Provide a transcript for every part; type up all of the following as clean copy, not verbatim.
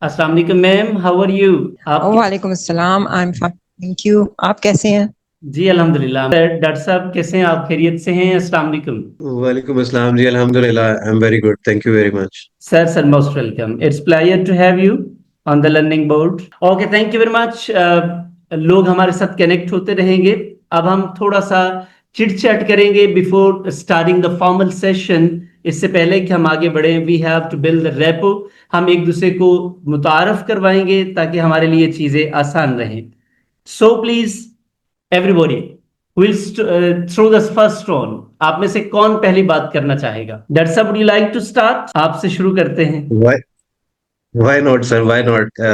अस्सलाम वालेकुम ma'am, how are you? आप वालेकुम अस्सलाम। I am fine, thank you. आप कैसे हैं? जी अल्हम्दुलिल्लाह। डॉक्टर साहब कैसे हैं आप? खैरियत से हैं? अस्सलाम वालेकुम। वालेकुम अस्सलाम जी, अल्हम्दुलिल्लाह, I am very good, thank you very much. Sir most welcome. It's pleasure to have you on the learning board. Okay, thank you very much. लोग हमारे साथ कनेक्ट होते रहेंगे। अब हम थोड़ा सा चिट चैट करेंगे before starting the formal session. इससे पहले कि हम आगे बढ़ें, we have to build the rapport. हम एक दूसरे को मुतारफ करवाएंगे ताकि हमारे लिए चीजें आसान रहें। So please everybody will through the first stone. आप में से कौन पहली बात करना चाहेगा? डॉक्टर साहब, would you like to start? आपसे शुरू करते हैं। Why why not sir, why not?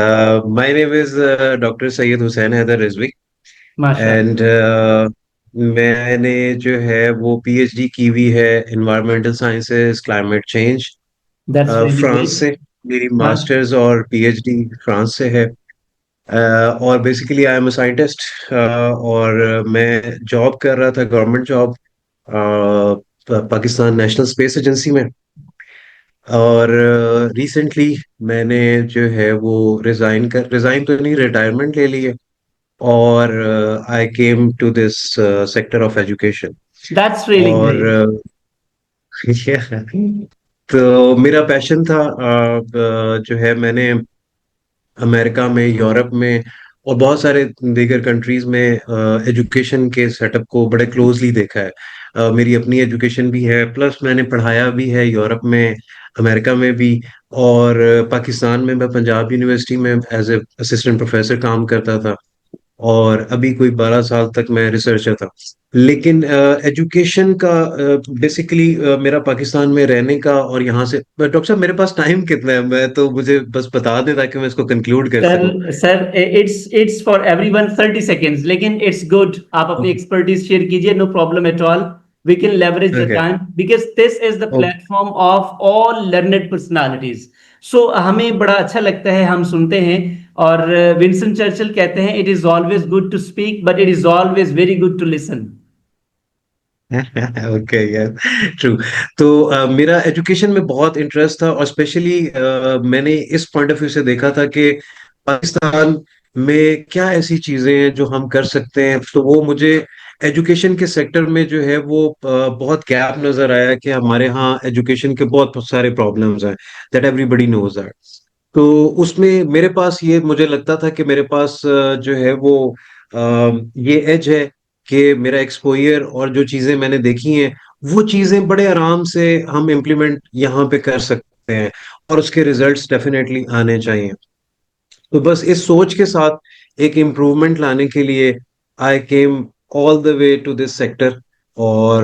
My name is Dr. Syed Hussain Haider Rizvi माशा। and मैंने जो है वो पीएचडी की हुई है environmental sciences climate change, that's really France great. से। मेरी हाँ। मास्टर्स और पीएचडी फ्रांस से है। और basically I am a scientist, और मैं जॉब कर रहा था, government job, Pakistan national space agency में। और रिसेंटली मैंने जो है वो रिजाइन तो नहीं, रिटायरमेंट ले ली है। और I came to this sector of education. That's really और ग्रेट। तो मेरा पैशन था, जो है मैंने अमेरिका में, यूरोप में और बहुत सारे दीगर कंट्रीज में एजुकेशन के सेटअप को बड़े क्लोजली देखा है। मेरी अपनी एजुकेशन भी है, प्लस मैंने पढ़ाया भी है यूरोप में, अमेरिका में भी। और पाकिस्तान में मैं पंजाब यूनिवर्सिटी में एज ए असिस्टेंट प्रोफेसर काम करता था। और अभी कोई 12 साल तक मैं रिसर्चर था। लेकिन एजुकेशन का बेसिकली मेरा पाकिस्तान में रहने का और यहाँ से, डॉक्टर साहब मेरे पास टाइम कितना है? मैं तो मुझे बस बता दें ताकि मैं इसको कंक्लूड कर सकूं। Sir it's for everyone 30 seconds, लेकिन इट्स गुड आप अपनी एक्सपर्टीज शेयर कीजिए। No problem at all. We can leverage the okay. Time because this is the platform of all learned personalities. So हमें बड़ा अच्छा लगता है, हम सुनते हैं। और विंस्टन चर्चिल कहते हैं, it is always good to speak but it is always very good to listen. Okay, यार, ट्रू। तो मेरा एजुकेशन में बहुत इंटरेस्ट था, और स्पेशली मैंने इस पॉइंट ऑफ व्यू से देखा था कि पाकिस्तान में क्या ऐसी चीजें हैं जो हम कर सकते हैं। तो वो मुझे एजुकेशन के सेक्टर में जो है वो बहुत गैप नजर आया कि हमारे यहाँ एजुकेशन के बहुत सारे प्रॉब्लम्स हैं, दैट एवरीबडी नोज दैट। तो उसमें मेरे पास ये मुझे लगता था कि मेरे पास जो है वो ये एज है कि मेरा एक्सपोयर और जो चीजें मैंने देखी हैं वो चीजें बड़े आराम से हम इम्प्लीमेंट यहाँ पे कर सकते हैं, और उसके रिजल्ट्स डेफिनेटली आने चाहिए। तो बस इस सोच के साथ एक इम्प्रूवमेंट लाने के लिए I came all the way to this sector. और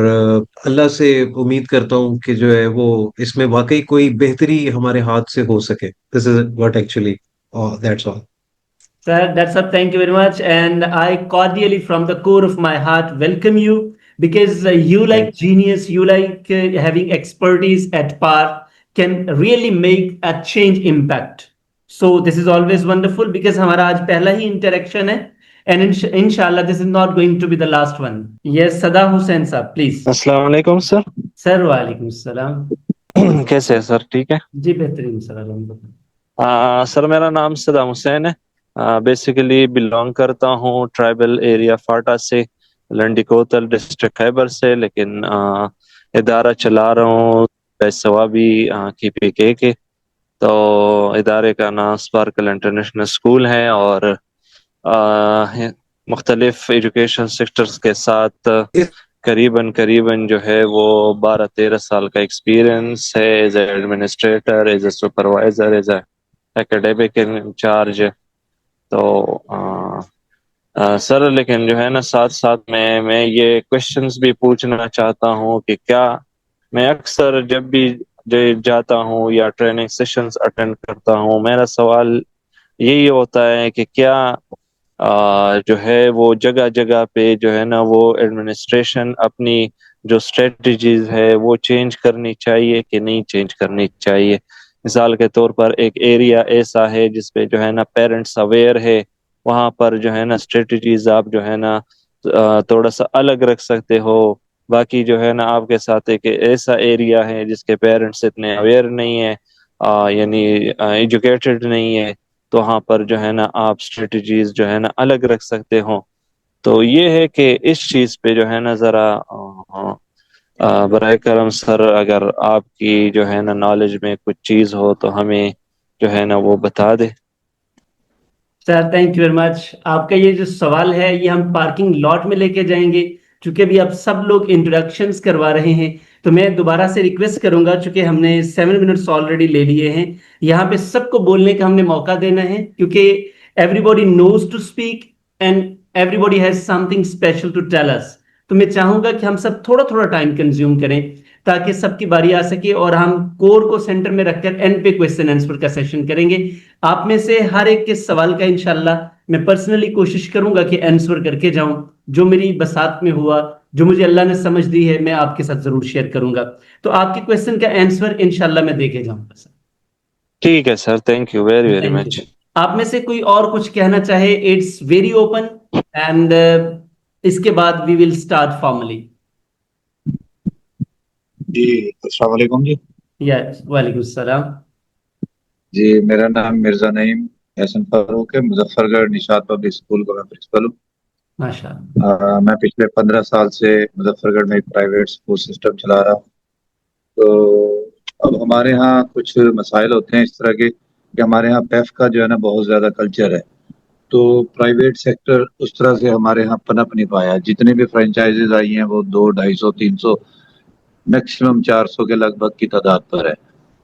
अल्लाह से उम्मीद करता हूँ कि जो है वो इसमें वाकई कोई बेहतरी हमारे हाथ से हो सके। This is what actually, that's all. Sir, that's all. Thank you very much. And I cordially, from the core of my heart, welcome you because you, like thank genius, you like having expertise at par, can really make a change impact. So this is always wonderful because हमारा आज पहला ही interaction है, and inshallah this is not going to be the last one. Yes, Sada Hussain sir, please. अस्सलाम वालेकुम sir. Sir वालेकुम सलाम। कैसे है सर? ठीक है। जी बेहतरीन सर, अल्हम्दुलिल्लाह। सर मेरा नाम सदाम हुसैन है। बेसिकली बिलोंग करता हूँ ट्राइबल एरिया फाटा से, लंडी कोतल डिस्ट्रिक्ट खैबर से, लेकिन इदारा चला रहा हूँ सवाबी के। तो इदारे का नाम स्पार्कल इंटरनेशनल स्कूल है, और मुख्तलिफ एजुकेशन सेक्टर्स के साथ यू। करीबन करीबन जो है वो 12-13 साल का एक्सपीरियंस है, as administrator, as a supervisor, as academic in charge. तो सर लेकिन जो है ना, साथ साथ में मैं ये क्वेश्चंस भी पूछना चाहता हूँ कि क्या मैं अक्सर जब भी जाता हूँ या ट्रेनिंग सेशंस अटेंड करता हूँ, मेरा सवाल यही होता है कि क्या जो है वो जगह जगह पे जो है ना वो एडमिनिस्ट्रेशन अपनी जो स्ट्रेटजीज है वो चेंज करनी चाहिए कि नहीं चेंज करनी चाहिए। मिसाल के तौर पर एक एरिया ऐसा है जिसपे जो है ना पेरेंट्स अवेयर है, वहाँ पर जो है ना स्ट्रेटजीज आप जो है ना थोड़ा सा अलग रख सकते हो। बाकी जो है ना आपके साथ एक ऐसा एरिया है जिसके पेरेंट्स इतने अवेयर नहीं है, यानी एजुकेटेड नहीं है, तो वहाँ पर जो है ना आप स्ट्रेटजीज जो है ना अलग रख सकते हो। तो ये है कि इस चीज़ पे जो है ना ज़रा बराए करम सर, अगर आपकी जो है ना नॉलेज में कुछ चीज़ हो तो हमें जो है ना वो बता दे। Sir thank you very much. आपका ये जो सवाल है ये हम पार्किंग लॉट में लेके जाएंगे, चूंकि अभी आप सब लोग इंट्रोडक्शंस करवा रहे हैं। तो मैं दोबारा से रिक्वेस्ट करूंगा, चूंकि हमने 7 मिनट्स ऑलरेडी ले लिए हैं, यहाँ पे सबको बोलने का हमने मौका देना है, क्योंकि everybody knows to speak and everybody has something special to tell us. तो मैं चाहूंगा कि हम सब थोड़ा थोड़ा टाइम कंज्यूम करें, ताकि सबकी बारी आ सके, और हम कोर को सेंटर में रखकर एंड पे क्वेश्चन आंसर का सेशन करेंगे। आप में से हर एक के सवाल का इंशाल्लाह मैं पर्सनली कोशिश करूंगा कि आंसर करके जाऊं। जो मेरी बसात में हुआ, जो मुझे अल्लाह ने समझ दी है, मैं आपके साथ जरूर शेयर करूंगा। तो आपके क्वेश्चन का आंसर इंशाल्लाह मैं देके जाऊंगा सर। ठीक है sir, thank you very very thank much. You. आप में से कोई और कुछ कहना चाहे, इट्स वेरी ओपन, एंड इसके बाद वी विल स्टार्ट फॉर्मली। जी अस्सलाम वालेकुम जी। यस, वालेकुम सलाम। जी मेरा नाम मिर्जा नईम एहसन फारूक है। मुजफ्फरगढ़ निशात पब्लिक स्कूल का मैं प्रिंसिपल हूँ। माशाअल्लाह। मैं पिछले 15 साल से मुजफ्फरगढ़ में एक प्राइवेट स्कूल सिस्टम चला रहा हूँ। तो अब हमारे यहाँ कुछ मसाइल होते हैं इस तरह के कि हमारे यहाँ पैफ का जो है ना बहुत ज़्यादा कल्चर है। तो प्राइवेट सेक्टर उस तरह से हमारे यहाँ पनप नहीं पाया। जितने भी फ्रेंचाइजेज आई हैं वो 200, 250, 300, मैक्सिमम 400 के लगभग की तादाद पर है।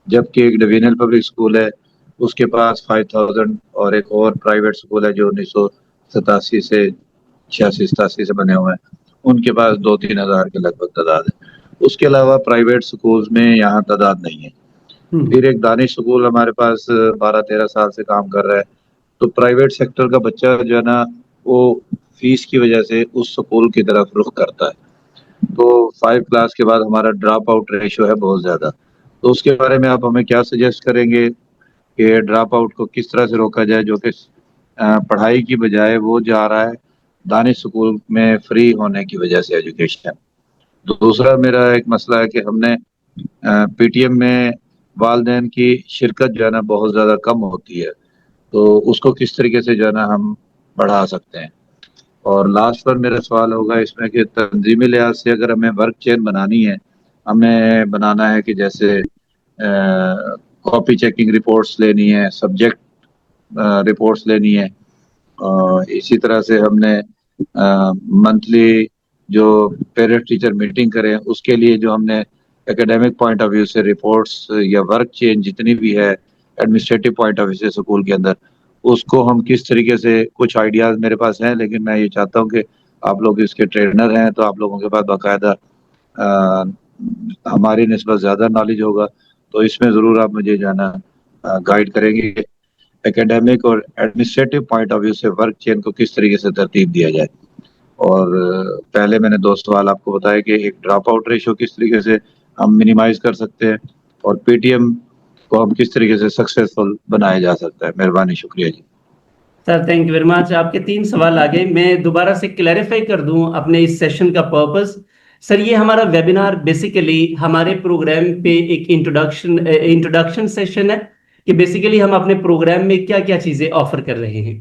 जबकि एक डिविजनल पब्लिक स्कूल है, उसके पास 5000, और एक और प्राइवेट स्कूल है जो 1987 से 86-87 से बने हुए हैं, उनके पास 2-3 हजार के लगभग तादाद है। उसके अलावा प्राइवेट स्कूल्स में यहाँ तादाद नहीं है। फिर एक दानिश स्कूल हमारे पास 12-13 साल से काम कर रहा है। तो प्राइवेट सेक्टर का बच्चा जो है ना वो फीस की वजह से उस स्कूल की तरफ रुख करता है। तो 5 क्लास के बाद हमारा ड्रॉप आउट रेशियो है बहुत ज़्यादा। तो उसके बारे में आप हमें क्या सजेस्ट करेंगे कि ड्रॉप आउट को किस तरह से रोका जाए, जो कि पढ़ाई की बजाय वो जा रहा है दानिश स्कूल में फ्री होने की वजह से एजुकेशन। दूसरा मेरा एक मसला है कि हमने पीटीएम में वालदेन की शिरकत जो है ना बहुत ज़्यादा कम होती है। तो उसको किस तरीके से जो है ना हम बढ़ा सकते हैं। और लास्ट पर मेरा सवाल होगा इसमें कि तंजीमी लिहाज से अगर हमें वर्क चेन बनानी है, हमें बनाना है कि जैसे कॉपी चेकिंग रिपोर्ट्स लेनी है, सब्जेक्ट रिपोर्ट्स लेनी है, इसी तरह से हमने मंथली जो पेरेंट टीचर मीटिंग करें उसके लिए जो हमने एकेडमिक पॉइंट ऑफ व्यू से रिपोर्ट्स या वर्क चेन जितनी भी है एडमिनिस्ट्रेटिव पॉइंट ऑफ व्यू से स्कूल के अंदर, उसको हम किस तरीके से, कुछ आइडियाज मेरे पास हैं लेकिन मैं ये चाहता हूँ कि आप लोग इसके ट्रेनर हैं तो आप लोगों के पास बाकायदा हमारी निस्बत ज़्यादा नॉलेज होगा। तो इसमें ज़रूर आप मुझे जो है ना गाइड करेंगे एकेडमिक और एडमिनिस्ट्रेटिव पॉइंट ऑफ व्यू से वर्क चेन को किस तरीके से तरतीब दिया जाए। और पहले मैंने 2 सवाल आपको बताया कि एक ड्रॉप आउट रेशियो किस तरीके से हम मिनिमाइज कर सकते हैं और पीटीएम को हम किस तरीके से सक्सेसफुल बनाया जा सकता है। मेहरबानी, शुक्रिया जी। Sir thank you very much. आपके 3 सवाल आ गए, मैं दोबारा से क्लैरिफाई कर दूं अपने इस सेशन का पर्पस। सर ये हमारा वेबिनार बेसिकली हमारे प्रोग्राम पे एक इंट्रोडक्शन सेशन है, कि बेसिकली हम अपने प्रोग्राम में क्या क्या चीजें ऑफर कर रहे हैं।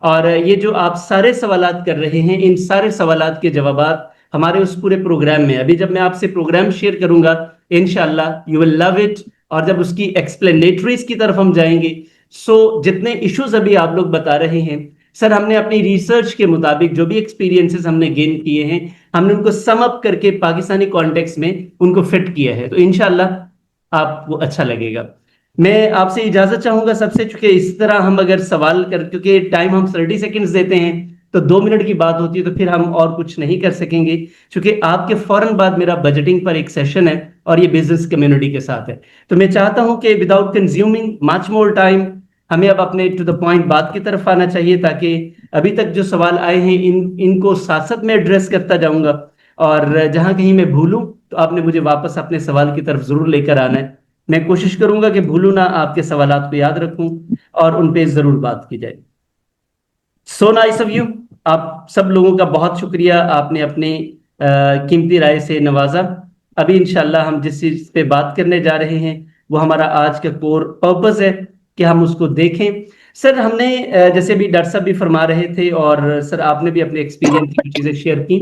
और ये जो आप सारे सवालात कर रहे हैं, इन सारे सवालात के जवाबात हमारे उस पूरे प्रोग्राम में, अभी जब मैं आपसे प्रोग्राम शेयर करूंगा इंशाल्लाह यू विल लव इट। और जब उसकी एक्सप्लेनेटरीज की तरफ हम जाएंगे, जितने इश्यूज अभी आप लोग बता रहे हैं सर, हमने अपनी रिसर्च के मुताबिक जो भी एक्सपीरियंसेस हमने गेन किए हैं, हमने उनको सम अप करके पाकिस्तानी कॉन्टेक्स्ट में उनको फिट किया है। तो इंशाल्लाह आपको अच्छा लगेगा। मैं आपसे इजाजत चाहूंगा सबसे, चूंकि इस तरह हम अगर सवाल कर, क्योंकि टाइम हम 30 सेकेंड्स देते हैं, तो 2 मिनट की बात होती है तो फिर हम और कुछ नहीं कर सकेंगे, क्योंकि आपके फौरन बाद मेरा बजटिंग पर एक सेशन है और ये बिजनेस कम्युनिटी के साथ है। तो मैं चाहता हूं कि without consuming much more time, हमें अब अपने टू द पॉइंट बात की तरफ आना चाहिए, ताकि अभी तक जो सवाल आए हैं इनको साथ साथ में एड्रेस करता जाऊंगा, और जहां कहीं मैं भूलूं तो आपने मुझे वापस अपने सवाल की तरफ जरूर लेकर आना है। मैं कोशिश करूंगा कि भूलूं ना, आपके सवालात को याद रखूं और उन पे जरूर बात की जाए। So nice of you. आप सब लोगों का बहुत शुक्रिया, आपने अपने कीमती राय से नवाजा। अभी इंशाल्लाह हम जिस चीज पे बात करने जा रहे हैं वो हमारा आज का कोर पर्पस है कि हम उसको देखें। सर हमने जैसे भी डॉक्टर साहब भी फरमा रहे थे और सर आपने भी अपने एक्सपीरियंस की चीजें शेयर की,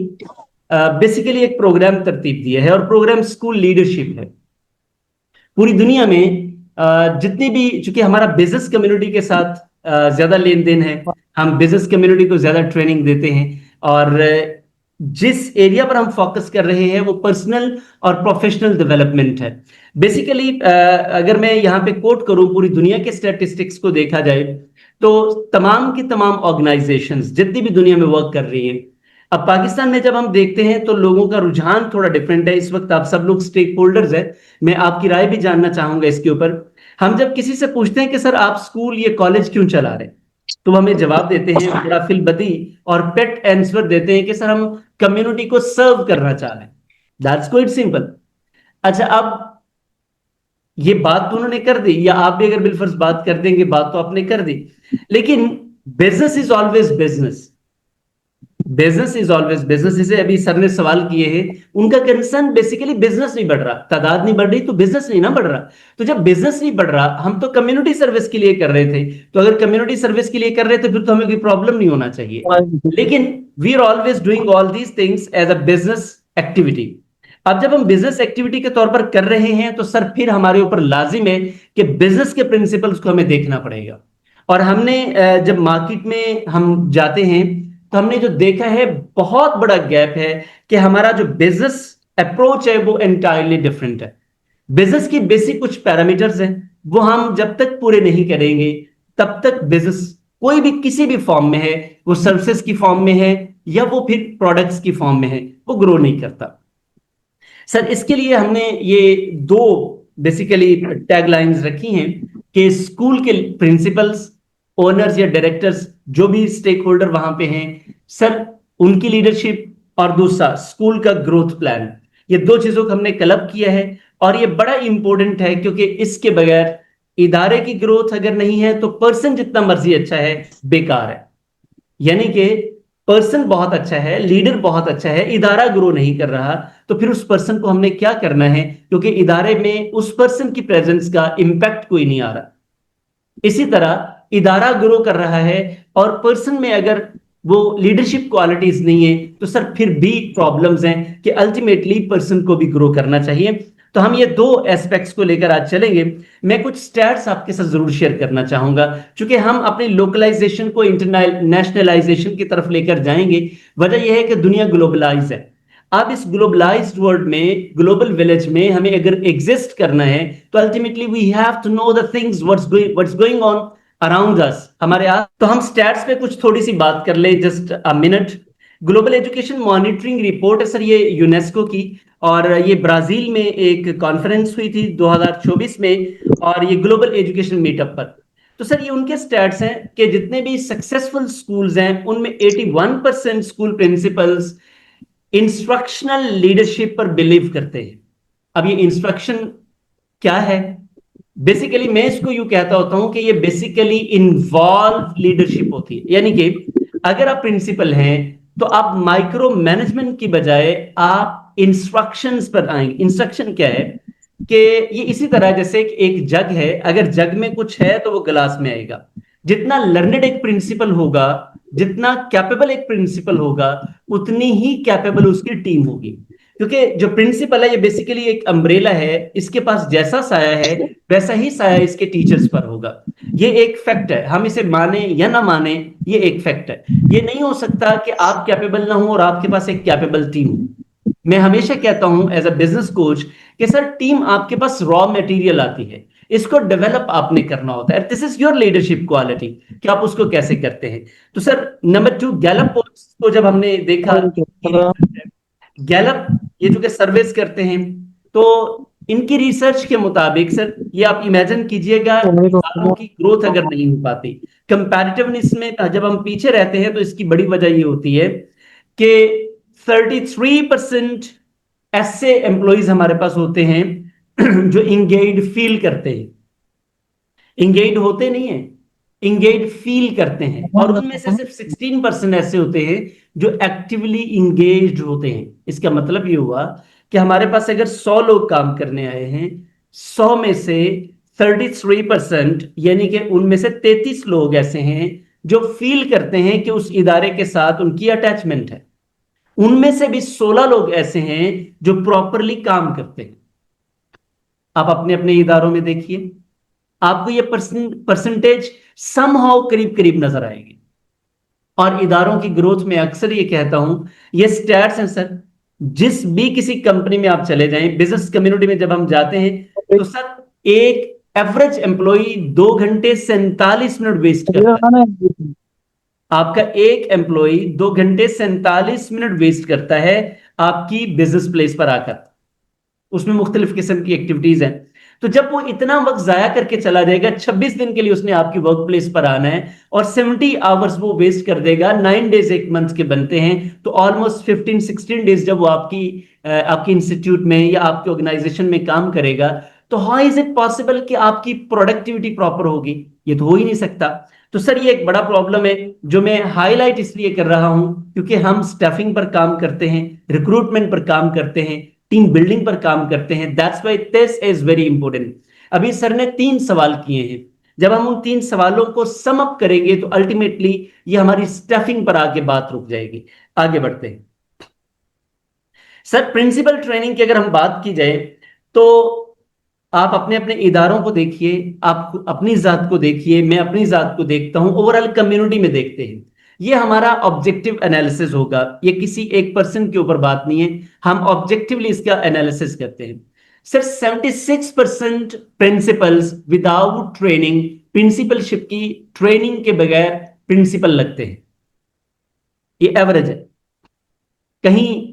बेसिकली एक प्रोग्राम तरतीब दिया है और प्रोग्राम स्कूल लीडरशिप है। पूरी दुनिया में जितनी भी, चूंकि हमारा बिजनेस कम्युनिटी के साथ ज्यादा लेन देन है, हम बिजनेस कम्युनिटी को ज्यादा ट्रेनिंग देते हैं और जिस एरिया पर हम फोकस कर रहे हैं वो पर्सनल और प्रोफेशनल डेवलपमेंट है। बेसिकली अगर मैं यहाँ पे कोट करूं पूरी दुनिया के स्टैटिस्टिक्स को देखा जाए तो तमाम की तमाम ऑर्गेनाइजेशंस जितनी भी दुनिया में वर्क कर रही हैं, अब पाकिस्तान में जब हम देखते हैं तो लोगों का रुझान थोड़ा डिफरेंट है। इस वक्त आप सब लोग स्टेक होल्डर्स हैं, मैं आपकी राय भी जानना चाहूंगा इसके ऊपर। हम जब किसी से पूछते हैं कि सर आप स्कूल ये कॉलेज क्यों चला रहे हैं, तो वो हमें जवाब देते हैं बड़ा फिलबदी और पेट आंसर देते हैं कि सर हम कम्युनिटी को सर्व करना चाह रहे हैं। That's quite simple. अच्छा, अब ये बात तो उन्होंने कर दी, या आप भी अगर बिलफर्ज बात कर देंगे, बात तो आपने कर दी, लेकिन business is always business. Business is always business. जैसे अभी सर ने सवाल किए हैं, उनका कंसर्न बेसिकली बिजनेस नहीं बढ़ रहा, तादाद नहीं बढ़ रही तो बिजनेस नहीं ना बढ़ रहा। तो जब बिजनेस नहीं बढ़ रहा, हम तो कम्युनिटी सर्विस के लिए कर रहे थे, तो अगर कम्युनिटी सर्विस के लिए कर रहे थे फिर तो हमें कोई प्रॉब्लम नहीं होना चाहिए। लेकिन we are always doing all these things as a business activity. अब जब हम बिजनेस एक्टिविटी के तौर पर कर रहे हैं तो सर फिर हमारे ऊपर लाजिम है कि बिजनेस के प्रिंसिपल्स को हमें देखना पड़ेगा। और हमने जब मार्केट में हम जाते हैं तो हमने जो देखा है बहुत बड़ा गैप है कि हमारा जो बिजनेस अप्रोच है वो एंटायरली डिफरेंट है। बिजनेस की बेसिक कुछ पैरामीटर्स हैं, वो हम जब तक पूरे नहीं करेंगे तब तक बिजनेस कोई भी किसी भी फॉर्म में है, वो सर्विसेज की फॉर्म में है या वो फिर प्रोडक्ट्स की फॉर्म में है, वो ग्रो नहीं करता। सर इसके लिए हमने ये दो बेसिकली टैगलाइंस रखी हैं कि स्कूल के प्रिंसिपल्स, ओनर्स या डायरेक्टर्स जो भी स्टेक होल्डर वहां पे हैं, सर उनकी लीडरशिप, और दूसरा स्कूल का ग्रोथ प्लान। ये दो चीजों को हमने क्लब किया है और ये बड़ा इंपॉर्टेंट है क्योंकि इसके बगैर इदारे की ग्रोथ अगर नहीं है तो पर्सन जितना मर्जी अच्छा है बेकार है। यानी कि पर्सन बहुत अच्छा है, लीडर बहुत अच्छा है, इदारा ग्रो नहीं कर रहा, तो फिर उस पर्सन को हमने क्या करना है, क्योंकि इदारे में उस पर्सन की प्रेजेंस का इंपैक्ट कोई नहीं आ रहा। इसी तरह इदारा ग्रो कर रहा है और पर्सन में अगर वो लीडरशिप क्वालिटीज नहीं है तो सर फिर भी प्रॉब्लम्स हैं कि अल्टीमेटली पर्सन को भी ग्रो करना चाहिए। तो हम ये दो एस्पेक्ट्स को लेकर आज चलेंगे। मैं कुछ स्टैट्स आपके साथ जरूर शेयर करना चाहूंगा, क्योंकि हम अपनी लोकलाइजेशन को इंटरनेशनलाइजेशन की तरफ लेकर जाएंगे। वजह यह है कि दुनिया ग्लोबलाइज है। अब इस ग्लोबलाइज्ड वर्ल्ड में, ग्लोबल विलेज में हमें अगर एग्जिस्ट करना है तो ultimately we have to know the things what's going on around us, हमारे आस। तो हम स्टैट्स पे कुछ थोड़ी सी बात कर ले, just a minute. Global education monitoring report है सर, ये यूनेस्को की, और ये ब्राजील में एक कॉन्फ्रेंस हुई थी 2024 में, और ये ग्लोबल एजुकेशन मीटअप पर। तो सर ये उनके स्टैट्स हैं कि जितने भी सक्सेसफुल स्कूल्स हैं उनमें 81% स्कूल प्रिंसिपल्स इंस्ट्रक्शनल लीडरशिप पर बिलीव करते हैं। अब ये इंस्ट्रक्शन क्या है? बेसिकली मैं इसको यूं कहता होता हूं कि ये बेसिकली इन्वॉल्व लीडरशिप होती है। यानी कि अगर आप प्रिंसिपल हैं तो आप माइक्रो मैनेजमेंट की बजाय आप इंस्ट्रक्शंस पर आएंगे। इंस्ट्रक्शन क्या है कि ये इसी तरह जैसे एक जग है, अगर जग में कुछ है तो वो गिलास में आएगा। जितना लर्नेड एक प्रिंसिपल होगा, जितना कैपेबल एक प्रिंसिपल होगा, उतनी ही कैपेबल उसकी टीम होगी। क्योंकि जो प्रिंसिपल है ये बेसिकली एक अम्ब्रेला है, इसके पास जैसा साया है वैसा ही साया इसके टीचर्स पर होगा। ये एक फैक्ट है, हम इसे माने या ना माने, ये एक फैक्ट है। ये नहीं हो सकता कि आप कैपेबल ना हो और आपके पास एक कैपेबल टीम हो। मैं हमेशा कहता हूं एज अ बिजनेस कोच कि सर टीम आपके पास रॉ मटेरियल आती है, इसको डेवलप आपने करना होता है। This is your leadership quality कि आप उसको कैसे करते हैं। तो सर नंबर 2, गैलप पोल्स को जब हमने देखा, गैलप ये जो कि सर्वेस करते हैं, तो इनकी रिसर्च के मुताबिक सर ये आप इमेजिन कीजिएगा की ग्रोथ अगर नहीं हो पाती, कंपैरेटिवनेस में जब हम पीछे रहते हैं, तो इसकी बड़ी वजह ये होती है कि 33% ऐसे एम्प्लॉइज हमारे पास होते हैं जो इंगेज्ड फील करते हैं। इंगेज्ड होते नहीं है, इंगेज्ड फील करते हैं, और उनमें से सिर्फ 16% ऐसे होते हैं जो एक्टिवली इंगेज्ड होते हैं। इसका मतलब ये हुआ कि हमारे पास अगर 100 लोग काम करने आए हैं, 100 में से 33% यानी कि उनमें से 33 लोग ऐसे हैं जो फील करते हैं कि उस इदारे के साथ उनकी अटैचमेंट है। उनमें से भी 16 लोग ऐसे हैं जो प्रॉपरली काम करते हैं। आप अपने अपने इदारों में देखिए, आपको ये परसेंटेज समहाउ करीब करीब नजर आएगी। और इदारों की ग्रोथ में अक्सर ये कहता हूं, ये स्टैट्स हैं सर। जिस भी किसी कंपनी में आप चले जाएं, बिजनेस कम्युनिटी में जब हम जाते हैं तो सर एक एवरेज एम्प्लॉय 2 घंटे 47 मिनट वेस्ट करता है। आपका एक एम्प्लॉय 2 घंटे 47 मिनट वेस्ट करता है आपकी बिजनेस प्लेस पर आकर। उसमें मुख्तलिफ किस्म की एक्टिविटीज हैं। तो जब वो इतना वक्त जाया करके चला जाएगा, 26 दिन के लिए उसने आपकी वर्क प्लेस पर आना है और 70 आवर्स वो वेस्ट कर देगा, 9 डेज एक मंथ के बनते हैं, तो ऑलमोस्ट 15-16 डेज जब वो आपकी इंस्टीट्यूट में या आपके ऑर्गेनाइजेशन में काम करेगा, तो हाउ इज इट पॉसिबल कि आपकी प्रोडक्टिविटी प्रॉपर होगी? ये तो हो ही नहीं सकता। तो सर ये एक बड़ा प्रॉब्लम है जो मैं हाईलाइट इसलिए कर रहा हूं क्योंकि हम स्टाफिंग पर काम करते हैं, रिक्रूटमेंट पर काम करते हैं, टीम बिल्डिंग पर काम करते हैं। That's why this is very important. अभी सर ने 3 सवाल किए हैं। जब हम उन 3 सवालों को सम अप करेंगे तो अल्टीमेटली ये हमारी स्टाफिंग पर आके बात रुक जाएगी। आगे बढ़ते हैं सर। प्रिंसिपल ट्रेनिंग की अगर हम बात की जाए तो आप अपने अपने इदारों को देखिए, आप अपनी जात को देखिए, मैं अपनी जात को देखता हूं, ओवरऑल कम्युनिटी में देखते हैं। ये हमारा ऑब्जेक्टिव एनालिसिस होगा, ये किसी एक पर्सन के ऊपर बात नहीं है, हम ऑब्जेक्टिवली इसका एनालिसिस करते हैं। Sir 76% principles without training, principalship की ट्रेनिंग के बगैर प्रिंसिपल लगते हैं। ये एवरेज है। कहीं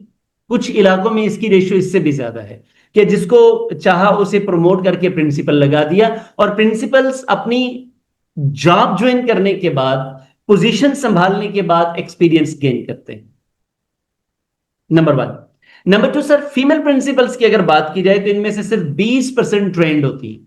कुछ इलाकों में इसकी रेशियो इससे भी ज्यादा है कि जिसको चाहा उसे प्रमोट करके प्रिंसिपल लगा दिया, और प्रिंसिपल्स अपनी जॉब ज्वाइन करने के बाद, पोजीशन संभालने के बाद एक्सपीरियंस गेन करते हैं। Number 1। Number 2 sir, female principles की अगर बात की जाए तो इनमें से सिर्फ 20% ट्रेंड होती है,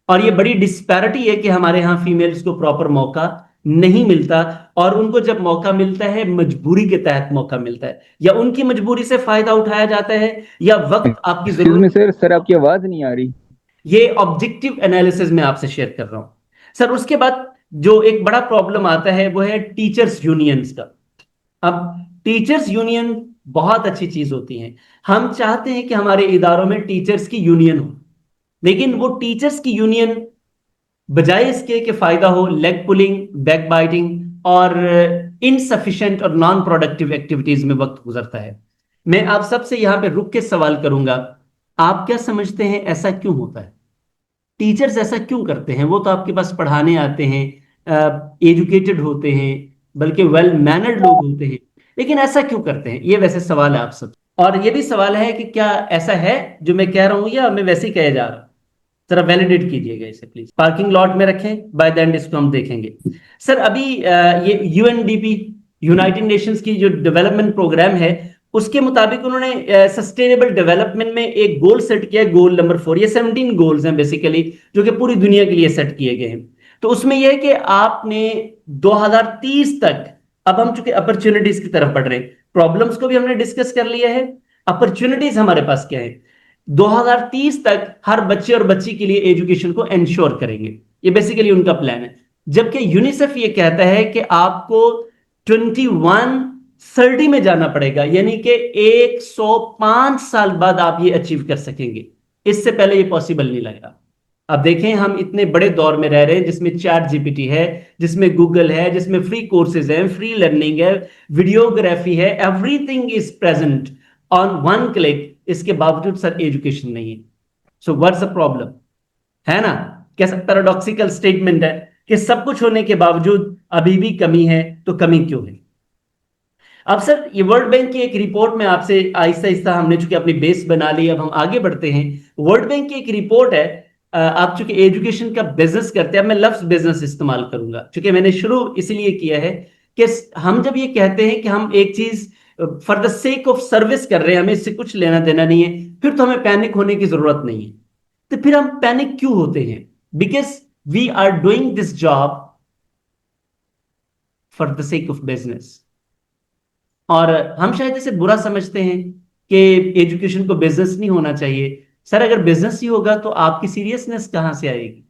और ये बड़ी डिस्पैरिटी है कि हमारे यहां फीमेल्स को प्रॉपर मौका नहीं मिलता, और उनको जब मौका मिलता है मजबूरी के तहत मौका मिलता है, या उनकी मजबूरी से फायदा उठाया जाता है, या वक्त आपकी एक्सक्यूज जरूरत। मी सर आपकी आवाज नहीं आ रही। ये ऑब्जेक्टिव एनालिसिस में आपसे शेयर कर रहा हूं सर। उसके बाद जो एक बड़ा प्रॉब्लम आता है वो है टीचर्स यूनियंस का। अब टीचर्स यूनियन बहुत अच्छी चीज होती है, हम चाहते हैं कि हमारे इदारों में टीचर्स की यूनियन हो, लेकिन वो टीचर्स की यूनियन बजाय इसके कि फायदा हो, लेग पुलिंग, बैक बाइटिंग और इनसफिशिएंट और नॉन प्रोडक्टिव एक्टिविटीज में वक्त गुजरता है। मैं आप सबसे यहां पे रुक के सवाल करूंगा, आप क्या समझते हैं ऐसा क्यों होता है? टीचर्स ऐसा क्यों करते हैं? वो तो आपके पास पढ़ाने आते हैं, एजुकेटेड होते हैं, बल्कि वेल मैनर्ड लोग होते हैं, लेकिन ऐसा क्यों करते हैं? ये वैसे सवाल है आप सब। और ये भी सवाल है कि क्या ऐसा है जो मैं कह रहा हूं या मैं वैसे ही कहे जा रहा हूं? जरा वैलिडेट कीजिएगा इसे प्लीज। पार्किंग लॉट में रखें, बाय द एंड इसको हम देखेंगे। सर अभी ये यूएनडीपी, यूनाइटेड नेशंस की जो डेवलपमेंट प्रोग्राम है, उसके मुताबिक उन्होंने सस्टेनेबल डेवलपमेंट में एक गोल सेट किया, गोल नंबर 4। ये 17 गोल्स हैं बेसिकली जो कि पूरी दुनिया के लिए सेट किए गए हैं। तो उसमें यह है कि आपने 2030 तक, अब हम चूंकि अपॉर्चुनिटीज की तरफ बढ़ रहे हैं, प्रॉब्लम्स को भी हमने डिस्कस कर लिया है, अपॉर्चुनिटीज हमारे पास क्या है। 2030 तक हर बच्चे और बच्ची के लिए एजुकेशन को इंश्योर करेंगे, ये बेसिकली उनका प्लान है। जबकि यूनिसेफ ये कहता है कि आपको 2130 में जाना पड़ेगा, यानी कि 105 साल बाद आप ये अचीव कर सकेंगे। इससे पहले ये पॉसिबल नहीं लगेगा। अब देखें, हम इतने बड़े दौर में रह रहे हैं जिसमें चैट जीपीटी है, जिसमें गूगल है, जिसमें फ्री कोर्सेज हैं, फ्री लर्निंग है, वीडियोग्राफी है, everything is present on 1 click. इसके बावजूद सर एजुकेशन नहीं है। So what's the problem? है ना, कैसा पैराडॉक्सिकल स्टेटमेंट है कि सब कुछ होने के बावजूद अभी भी कमी है। तो कमी क्यों है? अब सर ये वर्ल्ड बैंक की एक रिपोर्ट में आपसे आहिस्ता आहिस्ता, हमने चूंकि अपनी बेस बना ली, अब हम आगे बढ़ते हैं। वर्ल्ड बैंक की एक रिपोर्ट है, आप चूंकि एजुकेशन का बिजनेस करते हैं, मैं लफ्ज बिजनेस इस्तेमाल करूंगा चूंकि मैंने शुरू इसलिए किया है कि हम जब ये कहते हैं कि हम एक चीज for the sake of service कर रहे हैं, हमें इससे कुछ लेना देना नहीं है, फिर तो हमें पैनिक होने की जरूरत नहीं है। तो फिर हम पैनिक क्यों होते हैं? Because we are doing this job for the sake of business. और हम शायद इसे बुरा समझते हैं कि एजुकेशन को बिजनेस नहीं होना चाहिए, सर अगर बिजनेस ही होगा तो आपकी सीरियसनेस कहाँ से आएगी?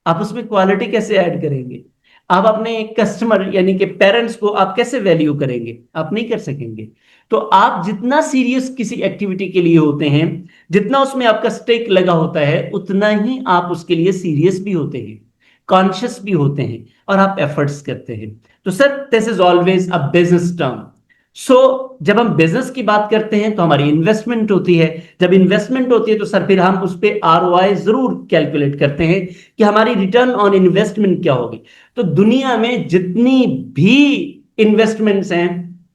आप उसमें क्वालिटी कैसे ऐड करेंगे? आप अपने कस्टमर यानी कि पेरेंट्स को आप कैसे वैल्यू करेंगे? आप नहीं कर सकेंगे। तो आप जितना सीरियस किसी एक्टिविटी के लिए होते हैं, जितना उसमें आपका स्टेक लगा होता है, उतना ही आप उसके लिए सीरियस भी होते हैं, कॉन्शियस भी होते हैं, और आप एफर्ट्स करते हैं। तो sir this is always a business term. So जब हम बिजनेस की बात करते हैं तो हमारी इन्वेस्टमेंट होती है। जब इन्वेस्टमेंट होती है तो सर फिर हम उस पर आरओआई जरूर कैलकुलेट करते हैं कि हमारी रिटर्न ऑन इन्वेस्टमेंट क्या होगी। तो दुनिया में जितनी भी इन्वेस्टमेंट्स हैं,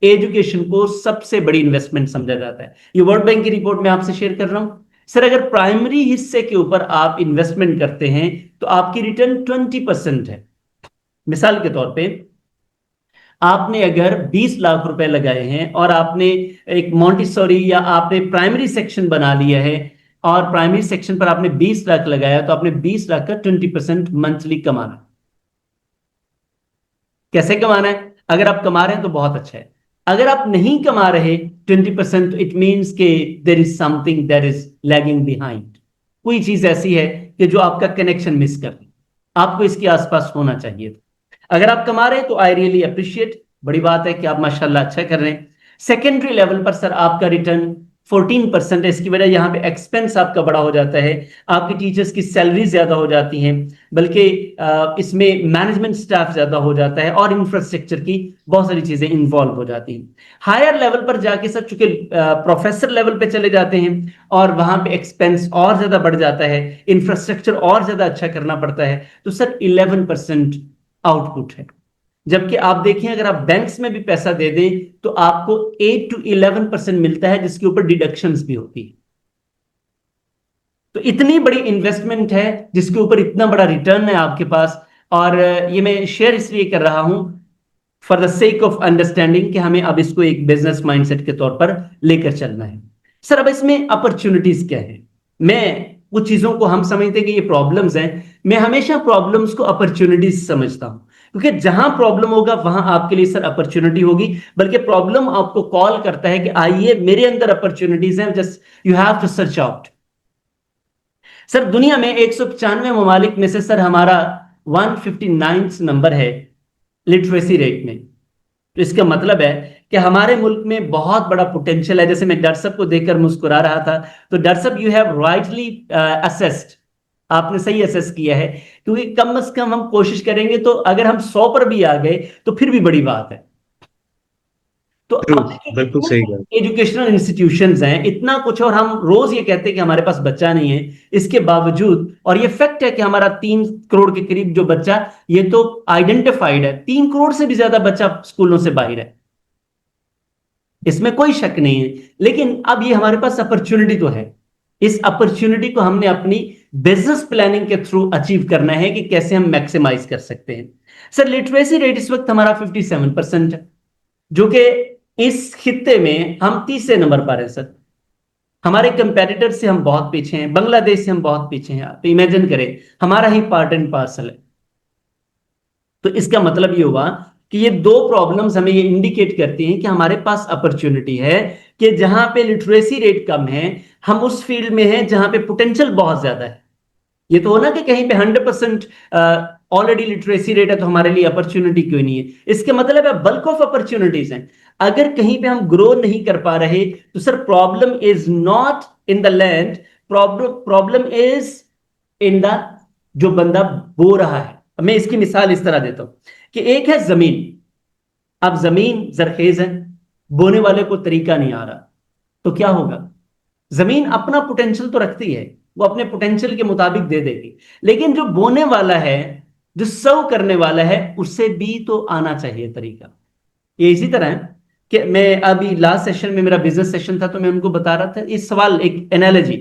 एजुकेशन को सबसे बड़ी इन्वेस्टमेंट समझा जाता है। ये वर्ल्ड बैंक की रिपोर्ट में आपसे शेयर कर रहा हूं। सर अगर प्राइमरी हिस्से के ऊपर आप इन्वेस्टमेंट करते हैं तो आपकी रिटर्न 20% है। मिसाल के तौर पे आपने अगर 20 लाख रुपए लगाए हैं और आपने एक मॉन्टेसोरी या आपने प्राइमरी सेक्शन बना लिया है और प्राइमरी सेक्शन पर आपने 20 लाख लगाया, तो आपने 20 लाख का 20% मंथली कमाना। कैसे कमाना है? अगर आप कमा रहे हैं तो बहुत अच्छा है। अगर आप नहीं कमा रहे 20%, तो इट मीन्स के there is something that is lagging behind. कोई चीज ऐसी है कि जो आपका कनेक्शन मिस कर रही, आपको इसके आसपास होना चाहिए। अगर आप कमा रहे हैं तो आई रियली अप्रिशिएट, बड़ी बात है कि आप माशाल्लाह अच्छा कर रहे हैं। सेकेंडरी लेवल पर सर आपका रिटर्न 14% है। इसकी वजह यहां पे एक्सपेंस आपका बड़ा हो जाता है, आपकी टीचर्स की सैलरी ज्यादा हो जाती है, बल्कि इसमें मैनेजमेंट स्टाफ ज्यादा हो जाता है और इंफ्रास्ट्रक्चर की बहुत सारी चीजें इन्वॉल्व हो जाती हैं। हायर लेवल पर जाके सर चूंकि प्रोफेसर लेवल पे चले जाते हैं और वहां पे एक्सपेंस और ज्यादा बढ़ जाता है, इंफ्रास्ट्रक्चर और ज्यादा अच्छा करना पड़ता है, तो सर 11% आउटपुट है। जबकि आप देखें अगर आप बैंक्स में भी पैसा दे दें तो आपको 8 to 11% मिलता है, जिसके ऊपर डिडक्शंस भी होती है। तो इतनी बड़ी इन्वेस्टमेंट है जिसके ऊपर इतना बड़ा रिटर्न है आपके पास। और ये मैं शेयर इसलिए कर रहा हूं for the sake of understanding कि हमें अब इसको एक बिजनेस माइंडसेट के तौर पर लेकर चलना है। सर अब इसमें अपॉर्चुनिटीज क्या है? मैं कुछ चीजों को हम समझते हैं कि ये प्रॉब्लम्स हैं, मैं हमेशा प्रॉब्लम्स को अपॉर्चुनिटीज समझता हूं, क्योंकि जहां प्रॉब्लम होगा वहां आपके लिए सर अपॉर्चुनिटी होगी। बल्कि प्रॉब्लम आपको कॉल करता है कि आइए मेरे अंदर अपॉर्चुनिटीज हैं, just you have to search out. Sir दुनिया में 195 ममालिक में से सर हमारा 159 नंबर है लिटरेसी रेट में। तो इसका मतलब है कि हमारे मुल्क में बहुत बड़ा पोटेंशियल है। जैसे मैं डॉक्टर साहब को देखकर मुस्कुरा रहा था, तो डॉक्टर साहब यू हैव राइटली असेस्ड, आपने सही असेस किया है। क्योंकि कम से कम हम कोशिश करेंगे तो अगर हम 100 पर भी आ गए तो फिर भी बड़ी बात है। तो बिल्कुल सही बात। एजुकेशनल इंस्टीट्यूशंस हैं, इतना कुछ, और हम रोज ये कहते हैं कि हमारे पास बच्चा नहीं है। इसके बावजूद, और ये फैक्ट है कि हमारा 3 करोड़ के करीब जो बच्चा, ये तो आइडेंटिफाइड है, 3 करोड़ से भी ज्यादा बच्चा स्कूलों से बाहर है, इसमें कोई शक नहीं है। लेकिन अब ये हमारे पास अपॉर्चुनिटी तो है, इस अपॉर्चुनिटी को हमने अपनी बिजनेस प्लानिंग के थ्रू अचीव करना है कि कैसे हम मैक्सिमाइज कर सकते हैं। सर लिटरेसी रेट इस वक्त हमारा 57% है, जो कि इस खित्ते में हम 30 नंबर पर है सर। हमारे कंपेटिटर से हम बहुत पीछे हैं, बांग्लादेश से हम बहुत पीछे हैं। तो इमेजिन करें हमारा ही पार्ट एंड पार्सल है। तो इसका मतलब ये हुआ कि ये दो प्रॉब्लम्स हमें ये इंडिकेट करती हैं कि हमारे पास अपॉर्चुनिटी है कि जहां पे लिटरेसी रेट कम है, हम उस फील्ड में हैं जहां पे पोटेंशियल बहुत ज्यादा है। ये तो हो ना कि कहीं पे 100% ऑलरेडी लिटरेसी रेट है तो हमारे लिए अपॉर्चुनिटी क्यों नहीं है? इसके मतलब है बल्क ऑफ अपॉर्चुनिटीज हैं। अगर कहीं पे हम ग्रो नहीं कर पा रहे तो sir problem is not in the land, problem is in the जो बंदा बो रहा है। मैं इसकी मिसाल इस तरह देता हूं कि एक है जमीन, अब जमीन जरखेज है, बोने वाले को तरीका नहीं आ रहा, तो क्या होगा? जमीन अपना पोटेंशियल तो रखती है, वो अपने पोटेंशियल के मुताबिक दे देगी, लेकिन जो बोने वाला है, जो सर्व करने वाला है, उससे भी तो आना चाहिए तरीका। ये इसी तरह है कि मैं अभी लास्ट सेशन में, मेरा बिजनेस सेशन था, तो मैं उनको बता रहा था इस सवाल, एक एनालॉजी,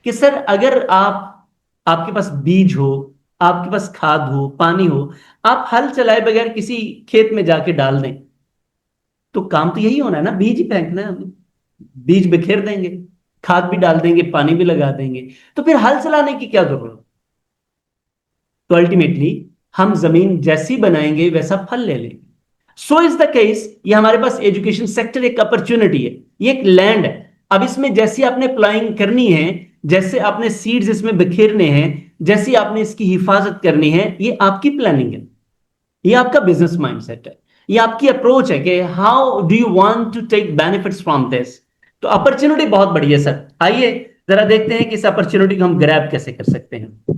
कि सर अगर आपके पास बीज हो, आपके पास खाद हो, पानी हो, आप हल चलाए बगैर किसी खेत में जाके डाल दें तो काम तो यही होना है ना, बीज ही फेंकना है हमें। बीज बिखेर देंगे, खाद भी डाल देंगे, पानी भी लगा देंगे, तो फिर हल चलाने की क्या जरूरत? तो अल्टीमेटली हम जमीन जैसी बनाएंगे वैसा फल ले लेंगे। सो इज द केस, ये हमारे पास एजुकेशन सेक्टर एक अपॉर्चुनिटी है, ये एक लैंड है। अब इसमें जैसी आपने प्लाइंग करनी है, जैसे आपने सीड्स इसमें बिखेरने हैं, जैसी आपने इसकी हिफाजत करनी है, ये आपकी प्लानिंग है, ये आपका बिजनेस माइंडसेट है, ये आपकी अप्रोच है कि how do you want to take benefits from this. तो अपॉर्चुनिटी बहुत बड़ी है सर। आइए जरा देखते हैं कि इस अपॉर्चुनिटी को हम ग्रैब कैसे कर सकते हैं।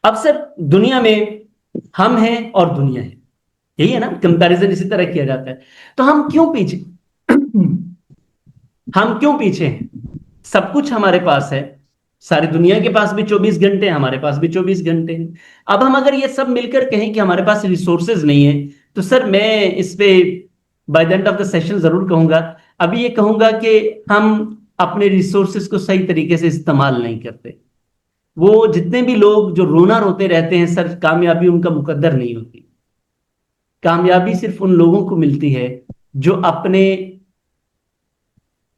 अब सर दुनिया में हम हैं और दुनिया है, यही है ना, कंपैरिजन इसी तरह किया जाता है। तो हम क्यों पीछे हम क्यों पीछे हैं? सब कुछ हमारे पास है, सारी दुनिया के पास भी 24 घंटे हैं, हमारे पास भी 24 घंटे हैं। अब हम अगर ये सब मिलकर कहें कि हमारे पास रिसोर्सेज नहीं है, तो सर मैं इस पे by the end of the session जरूर कहूंगा, अभी ये कहूंगा कि हम अपने रिसोर्सेज को सही तरीके से इस्तेमाल नहीं करते। वो जितने भी लोग जो रोना रोते रहते हैं सर, कामयाबी उनका मुकद्दर नहीं होती। कामयाबी सिर्फ उन लोगों को मिलती है जो अपने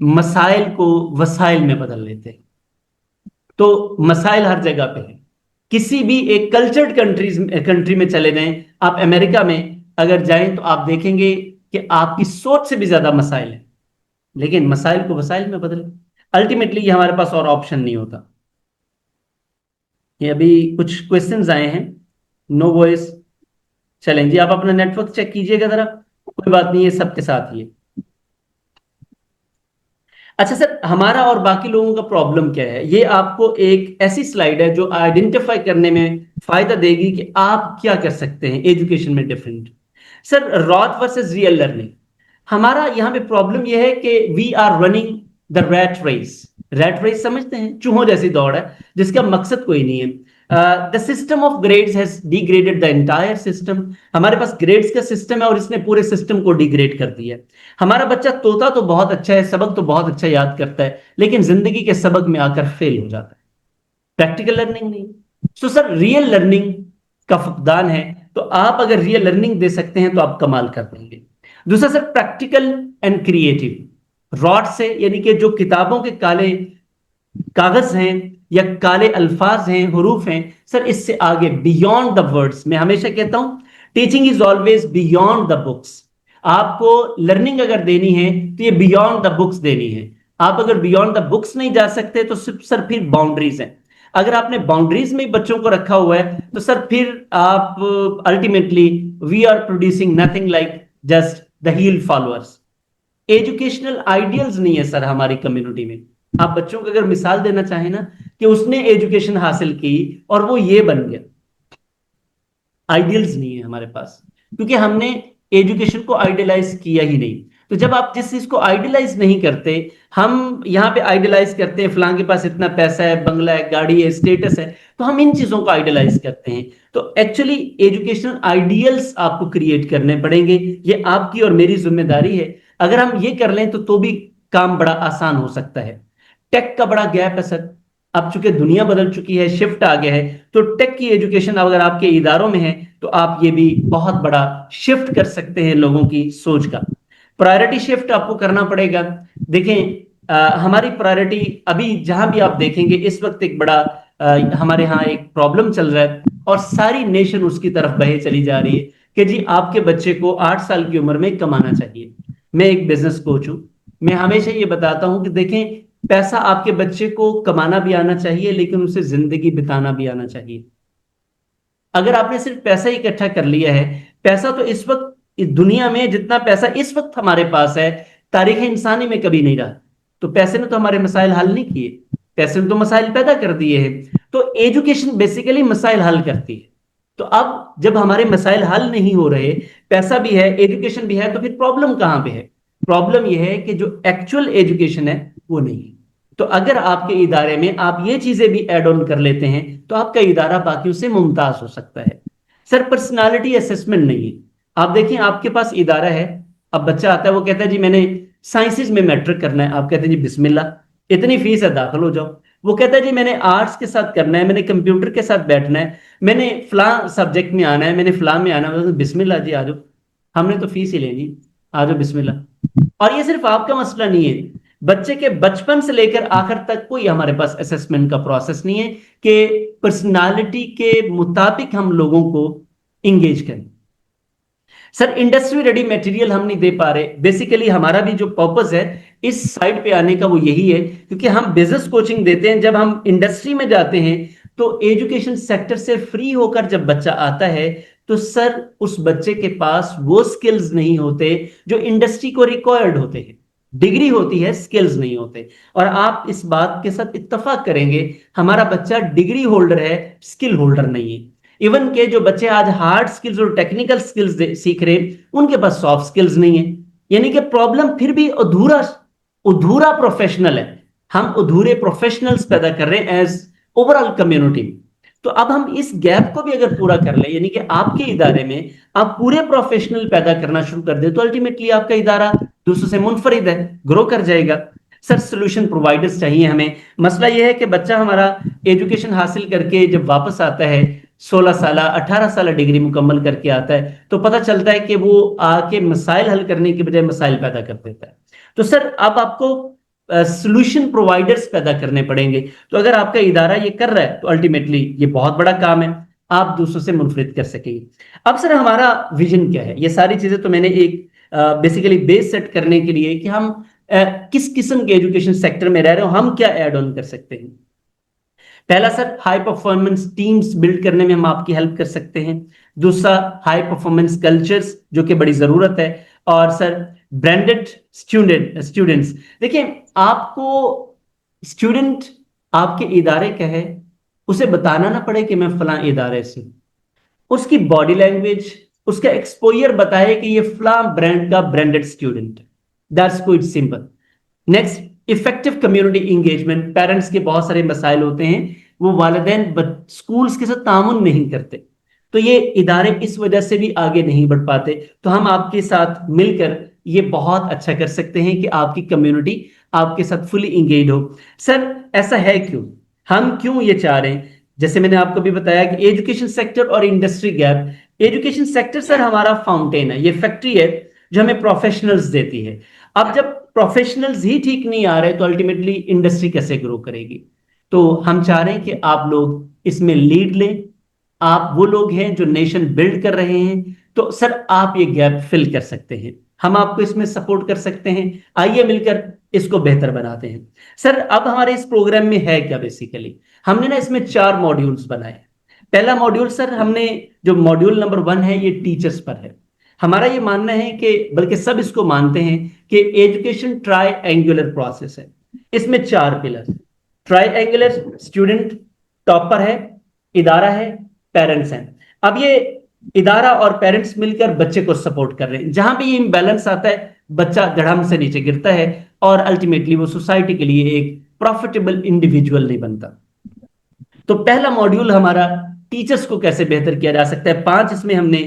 मसाइल को वसाइल में बदल लेते हैं। तो मसाइल हर जगह पे है। किसी भी एक कल्चर्ड कंट्री में चले जाएं, आप अमेरिका में अगर जाएं तो आप देखेंगे कि आपकी सोच से भी ज्यादा मसाइल है, लेकिन मसाइल को वसाइल में बदले। अल्टीमेटली ये हमारे पास और ऑप्शन नहीं होता। ये अभी कुछ क्वेश्चंस आए हैं, नो वॉइस। चलें जी, आप अपना नेटवर्क चेक कीजिएगा जरा, कोई बात नहीं है, सबके साथ ही है। अच्छा सर, हमारा और बाकी लोगों का प्रॉब्लम क्या है, ये आपको एक ऐसी स्लाइड है जो आइडेंटिफाई करने में फायदा देगी कि आप क्या कर सकते हैं एजुकेशन में different. Sir rote versus real learning, हमारा यहां पे प्रॉब्लम यह है कि we are running the rat race. Rat race समझते हैं, चूहों जैसी दौड़ है जिसका मकसद कोई नहीं है। The system of grades has degraded the entire system. हमारे पास ग्रेड्स का सिस्टम है और इसने पूरे सिस्टम को डिग्रेड कर दिया है। हमारा बच्चा तोता तो बहुत अच्छा है, सबक तो बहुत अच्छा याद करता है, लेकिन जिंदगी के सबक में आकर फेल हो जाता है। प्रैक्टिकल लर्निंग नहीं। सो सर रियल लर्निंग का फुकदान है। तो आप अगर रियल लर्निंग दे सकते हैं तो आप कमाल कर देंगे। दूसरा sir practical and creative. Rote से यानी कि जो किताबों के काले कागज हैं या काले अल्फाज हैं, हुरूफ हैं, सर इससे आगे बियॉन्ड द वर्ड्स। मैं हमेशा कहता हूं teaching is always beyond the books. आपको लर्निंग अगर देनी है तो ये बियॉन्ड द बुक्स देनी है। आप अगर बियॉन्ड द बुक्स नहीं जा सकते तो सिर्फ सर फिर बाउंड्रीज हैं। अगर आपने बाउंड्रीज में बच्चों को रखा हुआ है तो सर फिर आप ultimately we are producing nothing like just the heel followers. Educational ideals नहीं है सर हमारी कम्युनिटी में। आप बच्चों को अगर मिसाल देना चाहें ना कि उसने एजुकेशन हासिल की और वो ये बन गया, आइडियल्स नहीं है हमारे पास, क्योंकि हमने एजुकेशन को आइडियलाइज किया ही नहीं। तो जब आप जिस चीज को आइडियलाइज नहीं करते, हम यहाँ पे आइडियलाइज करते हैं फलां के पास इतना पैसा है, बंगला है, गाड़ी है, स्टेटस है, तो हम इन चीजों को आइडियलाइज करते हैं। तो एक्चुअली एजुकेशनल आइडियल्स आपको क्रिएट करने पड़ेंगे, ये आपकी और मेरी जिम्मेदारी है। अगर हम ये कर लें तो भी काम बड़ा आसान हो सकता है। टेक का बड़ा गैप है सर। अब चूंकि दुनिया बदल चुकी है, शिफ्ट आ गया है, तो टेक की एजुकेशन अगर आपके इदारों में है तो आप ये भी बहुत बड़ा शिफ्ट कर सकते हैं लोगों की सोच का। प्रायोरिटी शिफ्ट आपको करना पड़ेगा। देखें हमारी प्रायोरिटी अभी जहां भी आप देखेंगे इस वक्त एक बड़ा हमारे यहाँ एक प्रॉब्लम चल रहा है और सारी नेशन उसकी तरफ बहे चली जा रही है कि जी आपके बच्चे को 8 साल की उम्र में कमाना चाहिए। मैं एक बिजनेस कोच हूं, मैं हमेशा ये बताता हूं कि देखें पैसा आपके बच्चे को कमाना भी आना चाहिए, लेकिन उसे जिंदगी बिताना भी आना चाहिए। अगर आपने सिर्फ पैसा ही इकट्ठा कर लिया है, पैसा तो इस वक्त इस दुनिया में जितना पैसा इस वक्त हमारे पास है तारीख इंसानी में कभी नहीं रहा। तो पैसे ने तो हमारे मसाइल हल नहीं किए, पैसे ने तो मसाइल पैदा कर दिए हैं। तो एजुकेशन बेसिकली मसाइल हल करती है। तो अब जब हमारे मसाइल हल नहीं हो रहे, पैसा भी है, एजुकेशन भी है, तो फिर प्रॉब्लम कहां पे है? प्रॉब्लम यह है कि जो एक्चुअल एजुकेशन है वो नहीं है। तो अगर आपके इदारे में आप ये चीजें भी ऐड ऑन कर लेते हैं तो आपका इदारा बाकियों से मुमताज हो सकता है। सर पर्सनालिटी असेसमेंट नहीं है। आप देखिए आपके पास इदारा है, अब बच्चा आता है, वो कहता है जी मैंने साइंसेज में मैट्रिक करना है, आप कहते हैं जी बिस्मिल्लाह, इतनी फीस है, दाखिल हो जाओ। वो कहता है जी मैंने आर्ट्स के साथ करना है, मैंने कंप्यूटर के साथ बैठना है, मैंने फलां सब्जेक्ट में आना है, मैंने फलां में आना है, बिस्मिल्लाह जी आ जाओ, हमने तो फीस ही लेनी, आ जाओ बिस्मिल्लाह। और ये सिर्फ आपका मसला नहीं है, बच्चे के बचपन से लेकर आखिर तक कोई हमारे पास असेसमेंट का प्रोसेस नहीं है कि पर्सनालिटी के मुताबिक हम लोगों को इंगेज करें। सर इंडस्ट्री रेडी मटेरियल हम नहीं दे पा रहे। बेसिकली हमारा भी जो पर्पस है इस साइड पे आने का वो यही है, क्योंकि हम बिजनेस कोचिंग देते हैं। जब हम इंडस्ट्री में जाते हैं तो एजुकेशन सेक्टर से फ्री होकर जब बच्चा आता है तो सर उस बच्चे के पास वो स्किल्स नहीं होते जो इंडस्ट्री को रिक्वायर्ड होते हैं। डिग्री होती है, स्किल्स नहीं होते। और आप इस बात के साथ इत्तेफाक करेंगे, हमारा बच्चा डिग्री होल्डर है, स्किल होल्डर नहीं है। इवन के जो बच्चे आज हार्ड स्किल्स और टेक्निकल स्किल्स सीख रहे हैं, उनके पास सॉफ्ट स्किल्स नहीं है। यानी कि प्रॉब्लम फिर भी अधूरा अधूरा प्रोफेशनल है। हम अधूरे प्रोफेशनल्स पैदा कर रहे हैं एज ओवरऑल कम्युनिटी। तो अब हम इस गैप को भी अगर पूरा कर ले, यानी कि आपके इदारे में आप पूरे प्रोफेशनल पैदा करना शुरू कर दे, तो अल्टीमेटली आपका इदारा दूसरों से मुनफरिद है, ग्रो कर जाएगा। सर सोल्यूशन प्रोवाइडर्स चाहिए हमें। मसला यह है कि बच्चा हमारा एजुकेशन हासिल करके जब वापस आता है, 16 साल 18 साल डिग्री मुकम्मल करके आता है, तो पता चलता है कि वो आके मसाइल हल करने के बजाय मसाइल पैदा कर देता है। तो सर अब आपको सोल्यूशन प्रोवाइडर्स पैदा करने पड़ेंगे। तो अगर आपका इदारा ये कर रहा है तो अल्टीमेटली ये बहुत बड़ा काम है, आप दूसरों से मुनफरिद कर सकेंगे। अब सर हमारा विजन क्या है? ये सारी चीजें तो मैंने एक बेसिकली बेस सेट करने के लिए कि हम किस किस्म के एजुकेशन सेक्टर में रह रहे हो, हम क्या ऐड ऑन कर सकते हैं। पहला sir, high performance teams build करने में हम आपकी हेल्प कर सकते हैं। दूसरा, हाई परफॉर्मेंस कल्चर्स, जो कि बड़ी जरूरत है। और सर ब्रांडेड स्टूडेंट्स। देखिए, आपको स्टूडेंट आपके इदारे का है, उसे बताना ना पड़े कि मैं फलां इदारे से, उसकी बॉडी लैंग्वेज, उसका एक्सपोजर बताए कि ये फलां ब्रांड का branded student. That's quite simple. Next, effective community engagement. Parents के बहुत सारे मसाइल होते हैं, वो वालिदैन स्कूल्स के साथ तामुन नहीं करते, तो ये इदारे इस वजह से भी आगे नहीं बढ़ पाते। तो हम आपके साथ मिलकर ये बहुत अच्छा कर सकते हैं कि आपकी कम्युनिटी आपके साथ फुली इंगेज हो। सर ऐसा है क्यों, हम क्यों ये चाह रहे हैं? जैसे मैंने आपको भी बताया कि एजुकेशन सेक्टर और industry gap. Education sector sir हमारा फाउंटेन है, ये फैक्ट्री है जो हमें प्रोफेशनल्स देती है। अब जब प्रोफेशनल्स ही ठीक नहीं आ रहे तो अल्टीमेटली इंडस्ट्री कैसे ग्रो करेगी? तो हम चाह रहे हैं कि आप लोग इसमें लीड लें। आप वो लोग हैं जो नेशन बिल्ड कर रहे हैं, तो सर आप ये गैप फिल कर सकते हैं, हम आपको इसमें सपोर्ट कर सकते हैं। आइए मिलकर इसको बेहतर बनाते हैं। सर अब हमारे इस प्रोग्राम में है क्या? बेसिकली हमने ना इसमें 4 मॉड्यूल्स बनाए। पहला मॉड्यूल सर, हमने जो मॉड्यूल नंबर 1 है, ये टीचर्स पर है। हमारा ये मानना है कि, बल्कि सब इसको मानते हैं कि एजुकेशन ट्राइएंगुलर प्रोसेस है। इसमें 4 पिलर, ट्राइएंगुलर, स्टूडेंट टॉपर है, इदारा है, पेरेंट्स हैं। अब ये इदारा और पेरेंट्स मिलकर बच्चे को सपोर्ट कर रहे हैं। जहां पे ये इम्बैलेंस आता है, बच्चा धड़ाम से नीचे गिरता है और अल्टीमेटली वो सोसाइटी के लिए एक प्रॉफिटेबल इंडिविजुअल नहीं बनता। तो पहला मॉड्यूल हमारा टीचर्स को कैसे बेहतर किया जा सकता है। 5 इसमें हमने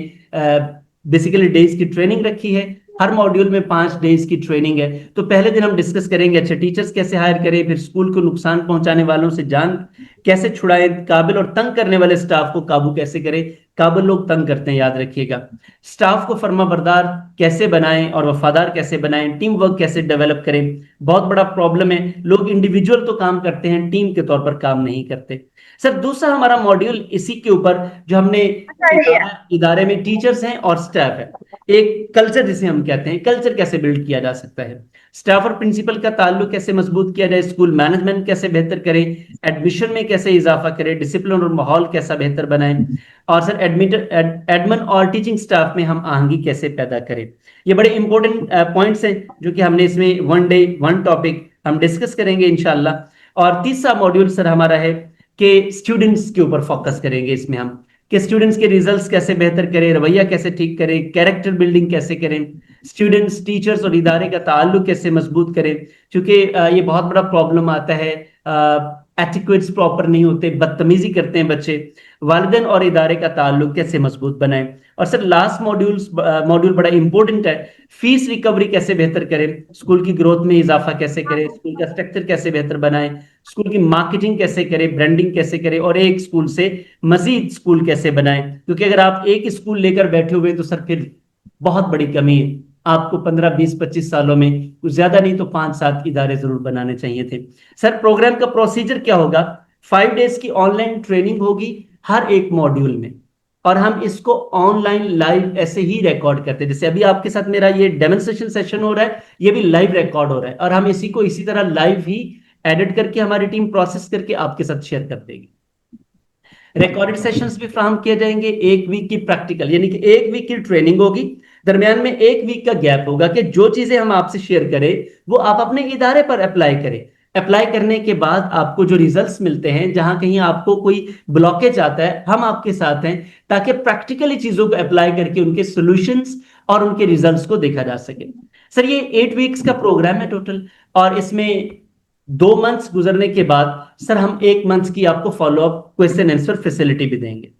बेसिकली डेज की ट्रेनिंग रखी है। हर मॉड्यूल में 5 डेज की ट्रेनिंग है। तो पहले दिन हम डिस्कस करेंगे अच्छा टीचर्स कैसे हायर करें, फिर स्कूल को नुकसान पहुंचाने वालों से जान कैसे छुड़ाएं, काबिल और तंग करने वाले स्टाफ को काबू कैसे करें। काबिल लोग तंग करते हैं, याद रखिएगा। स्टाफ को फर्माबरदार कैसे बनाएं और वफादार कैसे बनाएं, टीम वर्क कैसे डेवलप करें। बहुत बड़ा प्रॉब्लम है, लोग इंडिविजुअल तो काम करते हैं, टीम के तौर पर काम नहीं करते। सर दूसरा हमारा मॉड्यूल इसी के ऊपर जो हमने इदारे में टीचर्स हैं और स्टाफ है, एक कल्चर जिसे हम कहते हैं, कल्चर कैसे बिल्ड किया जा सकता है, स्टाफ और प्रिंसिपल का ताल्लुक कैसे मजबूत किया जाए, स्कूल मैनेजमेंट कैसे बेहतर करें, एडमिशन में कैसे इजाफा करें, डिसिप्लिन और माहौल कैसा बेहतर बनाएं, और सर एडमिन और टीचिंग स्टाफ में हम आहंगी कैसे पैदा करें। ये बड़े इंपॉर्टेंट पॉइंट्स हैं जो कि हमने इसमें 1 डे 1 टॉपिक हम डिस्कस करेंगे इंशाल्लाह। और तीसरा मॉड्यूल सर हमारा है कि स्टूडेंट्स के ऊपर फोकस करेंगे इसमें हम, कि स्टूडेंट्स के रिजल्ट्स कैसे बेहतर करें, रवैया कैसे ठीक करें, कैरेक्टर बिल्डिंग कैसे करें, स्टूडेंट्स टीचर्स और इदारे का ताल्लुक कैसे मजबूत करें। क्योंकि ये बहुत बड़ा प्रॉब्लम आता है, एटिक्वेट्स प्रॉपर नहीं होते, बदतमीजी करते हैं बच्चे। वालिदैन और इदारे का ताल्लुक कैसे मजबूत बनाएं। और सर लास्ट मॉड्यूल बड़ा इंपॉर्टेंट है, फीस रिकवरी कैसे बेहतर करें, स्कूल की ग्रोथ में इजाफा कैसे करें, स्कूल का स्ट्रक्चर कैसे बेहतर बनाएं, स्कूल की मार्केटिंग कैसे करें, ब्रांडिंग कैसे करें, और एक स्कूल से मजीद स्कूल कैसे बनाएं। क्योंकि अगर आप एक स्कूल लेकर बैठे हुए तो सर फिर बहुत बड़ी कमी है। आपको 15, 20, 25 सालों में कुछ ज्यादा नहीं तो 5-7 इदारे जरूर बनाने चाहिए थे। सर प्रोग्राम का प्रोसीजर क्या होगा, 5 डेज की ऑनलाइन ट्रेनिंग होगी हर एक मॉड्यूल में। और हम इसको ऑनलाइन लाइव ऐसे ही रिकॉर्ड करते हैं। जैसे अभी आपके साथ मेरा ये डेमोन्स्ट्रेशन सेशन हो रहा है, ये भी लाइव रिकॉर्ड हो रहा है, और हम इसी को इसी तरह लाइव ही एडिट करके हमारी टीम प्रोसेस करके आपके साथ शेयर कर देगी। रिकॉर्डेड सेशंस भी फ्राहम किए जाएंगे, 1 वीक की प्रैक्टिकल, यानी कि 1 वीक की ट्रेनिंग होगी, दरमियान में 1 वीक का गैप होगा कि जो चीजें हम आपसे शेयर करें वो आप अपने इदारे पर अप्लाई करें। अप्लाई करने के बाद आपको जो रिजल्ट्स मिलते हैं, जहां कहीं आपको कोई ब्लॉकेज आता है, हम आपके साथ हैं ताकि प्रैक्टिकली चीजों को अप्लाई करके उनके सॉल्यूशंस और उनके रिजल्ट्स को देखा जा सके। सर ये 8 वीक्स का प्रोग्राम है टोटल, और इसमें 2 मंथ्स गुजरने के बाद सर हम 1 मंथ की आपको फॉलोअप क्वेश्चन आंसर फैसिलिटी भी देंगे।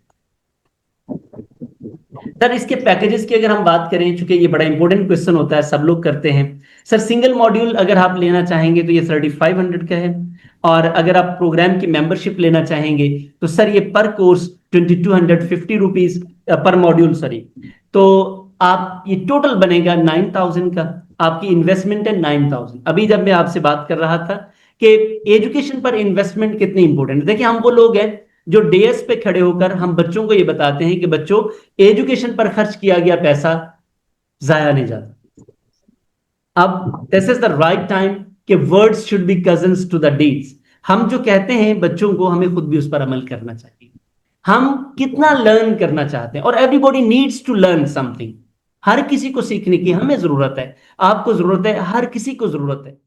सर इसके पैकेजेस की अगर हम बात करें, चूंकि ये बड़ा इंपॉर्टेंट क्वेश्चन होता है, सब लोग करते हैं। सर सिंगल मॉड्यूल अगर आप लेना चाहेंगे तो ये 3500 का है, और अगर आप प्रोग्राम की मेंबरशिप लेना चाहेंगे तो सर ये पर course 2250 rupees per module, sorry. तो आप ये टोटल बनेगा 9000 का, आपकी इन्वेस्टमेंट है 9000। अभी जब मैं आपसे बात कर रहा था कि एजुकेशन पर इन्वेस्टमेंट कितनी इंपॉर्टेंट है, देखिए हम वो लोग हैं जो डेस पे खड़े होकर हम बच्चों को ये बताते हैं कि बच्चों एजुकेशन पर खर्च किया गया पैसा जाया नहीं जाता। अब this is the right time कि words should be cousins to the deeds. हम जो कहते हैं बच्चों को, हमें खुद भी उस पर अमल करना चाहिए। हम कितना लर्न करना चाहते हैं, और everybody needs to learn something. हर किसी को सीखने की हमें जरूरत है, आपको जरूरत है, हर किसी को जरूरत है।